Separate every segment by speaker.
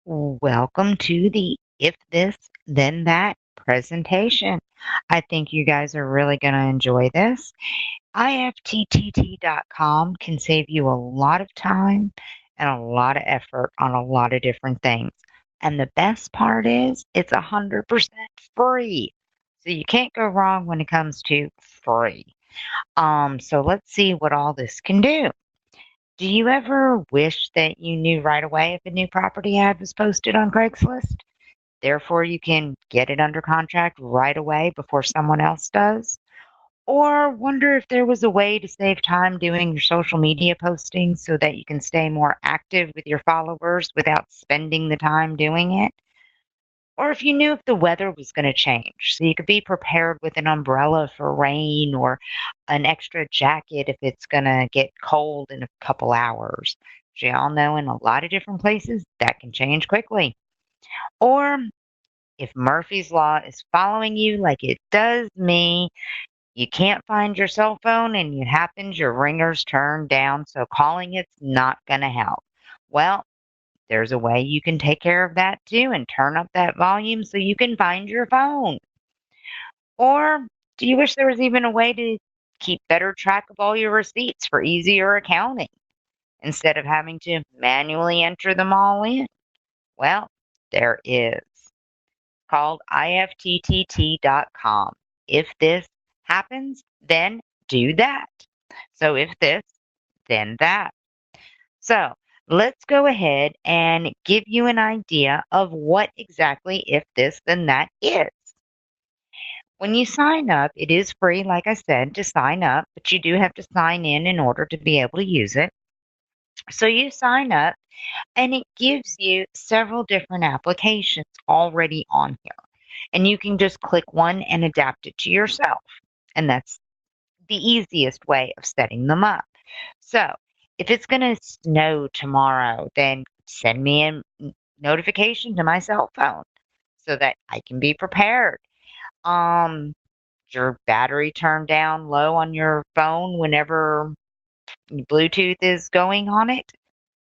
Speaker 1: Welcome to the If This, Then That presentation. I think you guys are really going to enjoy this. IFTTT.com can save you a lot of time and a lot of effort on a lot of different things. And the best part is it's 100% free. So you can't go wrong when it comes to free. So let's see what all this can do. Do you ever wish that you knew right away if a new property ad was posted on Craigslist? Therefore, you can get it under contract right away before someone else does? Or wonder if there was a way to save time doing your social media postings so that you can stay more active with your followers without spending the time doing it? Or if you knew if the weather was going to change, so you could be prepared with an umbrella for rain or an extra jacket if it's going to get cold in a couple hours. As you all know, in a lot of different places, that can change quickly. Or if Murphy's Law is following you like it does me, you can't find your cell phone and it happens your ringer's turned down, so calling it's not going to help. Well, there's a way you can take care of that too and turn up that volume so you can find your phone. Or do you wish there was even a way to keep better track of all your receipts for easier accounting instead of having to manually enter them all in? Well, there is. Called IFTTT.com. If this happens, then do that. So if this, then that. So let's go ahead and give you an idea of what exactly if this, then that is. When you sign up, it is free, like I said, to sign up, but you do have to sign in order to be able to use it. So you sign up and it gives you several different applications already on here. And you can just click one and adapt it to yourself. And that's the easiest way of setting them up. So if it's going to snow tomorrow, then send me a notification to my cell phone so that I can be prepared. Um, your battery turned down low on your phone whenever Bluetooth is going on it.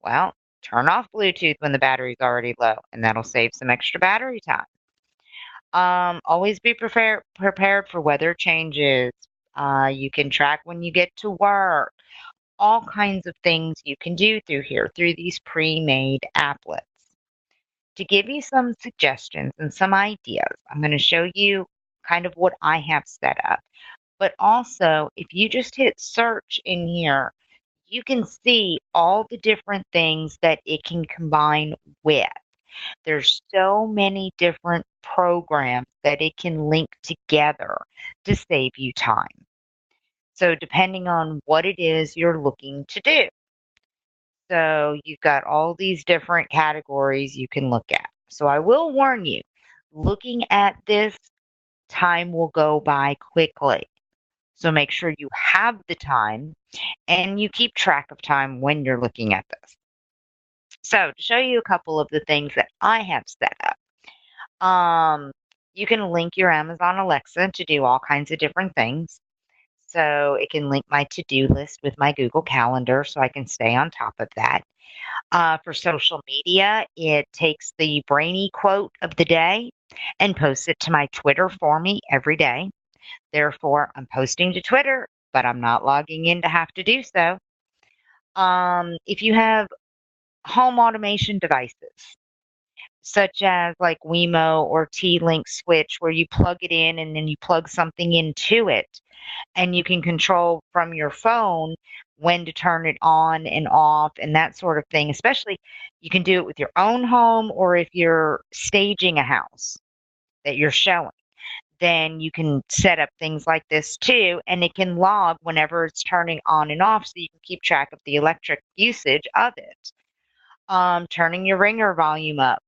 Speaker 1: Well, turn off Bluetooth when the battery's already low, and that'll save some extra battery time. Always be prepared for weather changes. You can track when you get to work. All kinds of things you can do through here, through these pre-made applets. To give you some suggestions and some ideas, I'm going to show you kind of what I have set up. But also, if you just hit search in here, you can see all the different things that it can combine with. There's so many different programs that it can link together to save you time. So depending on what it is you're looking to do. So you've got all these different categories you can look at. So I will warn you, looking at this, time will go by quickly. So make sure you have the time and you keep track of time when you're looking at this. So to show you a couple of the things that I have set up, you can link your Amazon Alexa to do all kinds of different things. So it can link my to-do list with my Google Calendar so I can stay on top of that. For social media, it takes the brainy quote of the day and posts it to my Twitter for me every day. Therefore, I'm posting to Twitter, but I'm not logging in to have to do so. If you have home automation devices, such as like Wemo or T-Link switch, where you plug it in and then you plug something into it, and you can control from your phone when to turn it on and off and that sort of thing. Especially, you can do it with your own home, or if you're staging a house that you're showing, then you can set up things like this too, and it can log whenever it's turning on and off so you can keep track of the electric usage of it. Turning your ringer volume up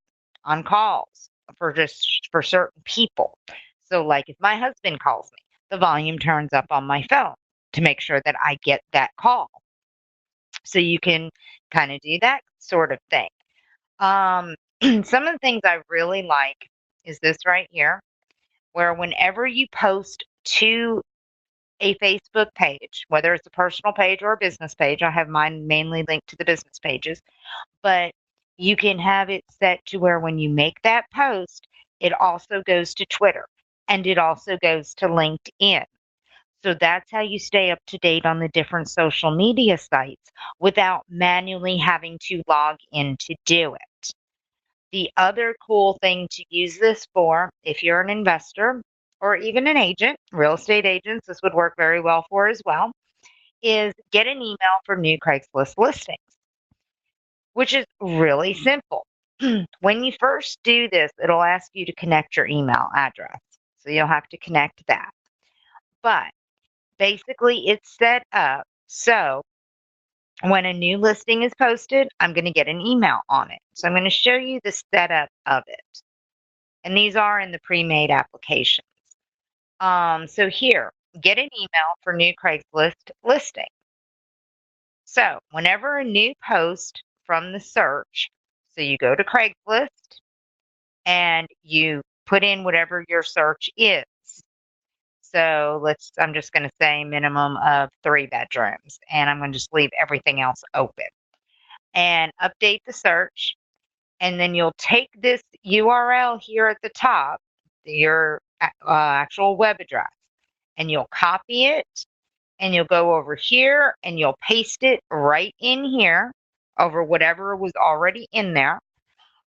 Speaker 1: on calls for certain people. So like if my husband calls me, the volume turns up on my phone to make sure that I get that call. So you can kind of do that sort of thing. Um, some of the things I really like is this right here, where whenever you post to a Facebook page, whether it's a personal page or a business page, I have mine mainly linked to the business pages, but You can have it set to where when you make that post, it also goes to Twitter and it also goes to LinkedIn. So that's how you stay up to date on the different social media sites without manually having to log in to do it. The other cool thing to use this for, if you're an investor or even an agent, real estate agents, this would work very well for as well, is get an email for new Craigslist listings, which is really simple. When you first do this, it'll ask you to connect your email address. So you'll have to connect that. But basically, it's set up so when a new listing is posted, I'm going to get an email on it. So I'm going to show you the setup of it. And these are in the pre-made applications. So here, get an email for new Craigslist listing. So whenever a new post from the search, so you go to Craigslist and you put in whatever your search is. So I'm just going to say minimum of 3 bedrooms, and I'm going to just leave everything else open and update the search. And then you'll take this URL here at the top, your actual web address, and you'll copy it and you'll go over here and you'll paste it right in here over whatever was already in there.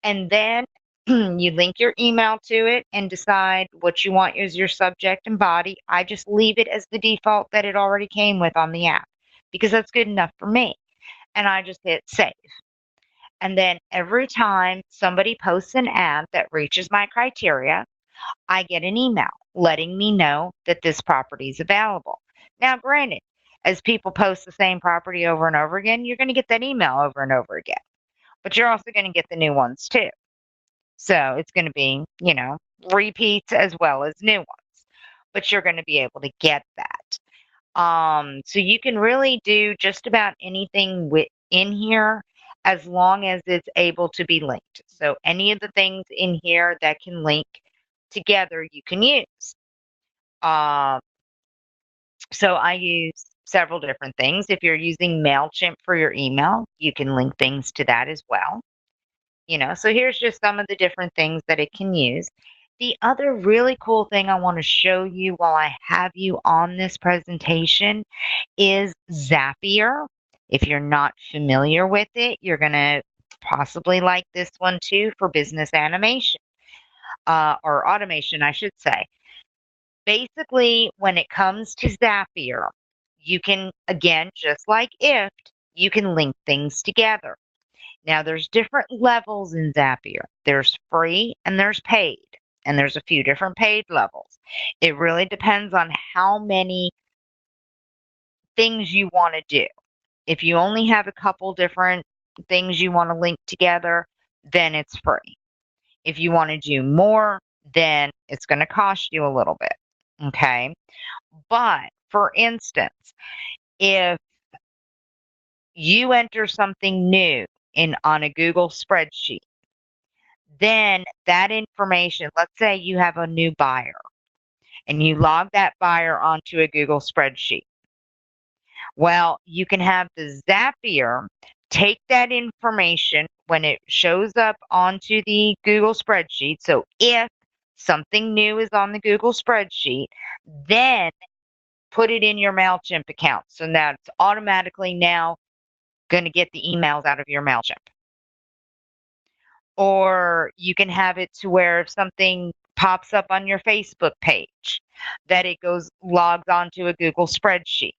Speaker 1: And then you link your email to it and decide what you want as your subject and body. I just leave it as the default that it already came with on the app because that's good enough for me. And I just hit save. And then every time somebody posts an ad that reaches my criteria, I get an email letting me know that this property is available. Now, granted, as people post the same property over and over again, you're going to get that email over and over again, but you're also going to get the new ones too. So it's going to be, repeats as well as new ones, but you're going to be able to get that. So you can really do just about anything in here as long as it's able to be linked. So any of the things in here that can link together, you can use. Um, so I use several different things. If you're using MailChimp for your email, you can link things to that as well. So here's just some of the different things that it can use. The other really cool thing I want to show you while I have you on this presentation is Zapier. If you're not familiar with it, you're going to possibly like this one too for business animation or automation, I should say. Basically, when it comes to Zapier, you can, again, just like IFT, you can link things together. Now, there's different levels in Zapier. There's free and there's paid, and there's a few different paid levels. It really depends on how many things you want to do. If you only have a couple different things you want to link together, then it's free. If you want to do more, then it's going to cost you a little bit. Okay. But for instance, if you enter something new on a Google spreadsheet, then that information, let's say you have a new buyer and you log that buyer onto a Google spreadsheet. Well, you can have the Zapier take that information when it shows up onto the Google spreadsheet. So if something new is on the Google spreadsheet, then put it in your MailChimp account. So now it's automatically now going to get the emails out of your MailChimp. Or you can have it to where if something pops up on your Facebook page, that it logs onto a Google spreadsheet.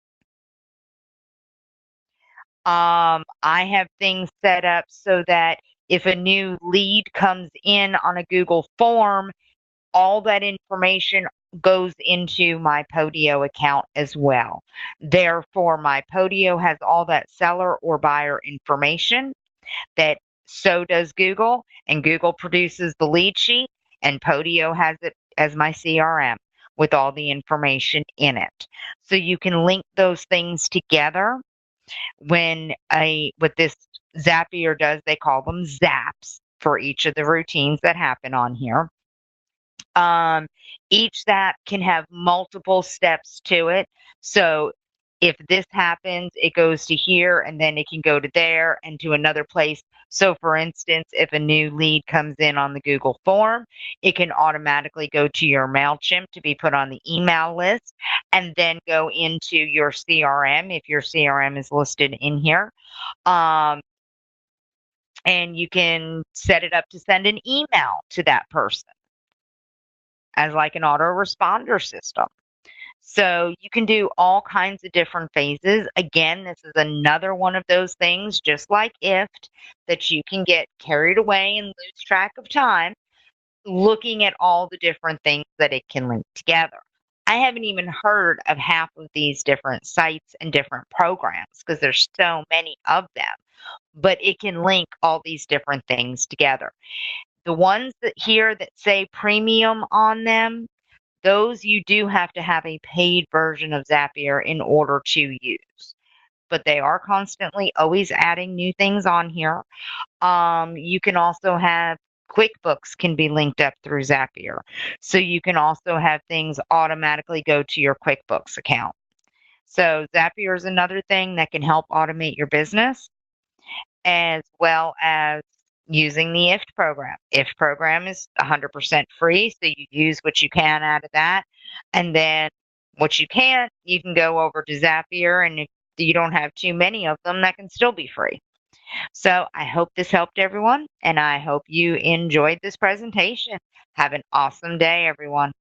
Speaker 1: I have things set up so that if a new lead comes in on a Google form, all that information goes into my Podio account as well. Therefore, my Podio has all that seller or buyer information that so does Google, and Google produces the lead sheet, and Podio has it as my CRM with all the information in it. So you can link those things together. What this Zapier does, they call them zaps for each of the routines that happen on here. Each zap can have multiple steps to it. So if this happens, it goes to here and then it can go to there and to another place. So, for instance, if a new lead comes in on the Google form, it can automatically go to your MailChimp to be put on the email list and then go into your CRM if your CRM is listed in here. Um, and you can set it up to send an email to that person as like an autoresponder system. So you can do all kinds of different phases. Again, this is another one of those things, just like IFT, that you can get carried away and lose track of time looking at all the different things that it can link together. I haven't even heard of half of these different sites and different programs because there's so many of them, but it can link all these different things together. The ones that here that say premium on them, those you do have to have a paid version of Zapier in order to use, but they are constantly always adding new things on here. You can also have QuickBooks can be linked up through Zapier. So you can also have things automatically go to your QuickBooks account. So Zapier is another thing that can help automate your business as well as using the IFT program. IFT program is 100% free, so you use what you can out of that. And then what you can't, you can go over to Zapier, and if you don't have too many of them, that can still be free. So I hope this helped everyone, and I hope you enjoyed this presentation. Have an awesome day, everyone.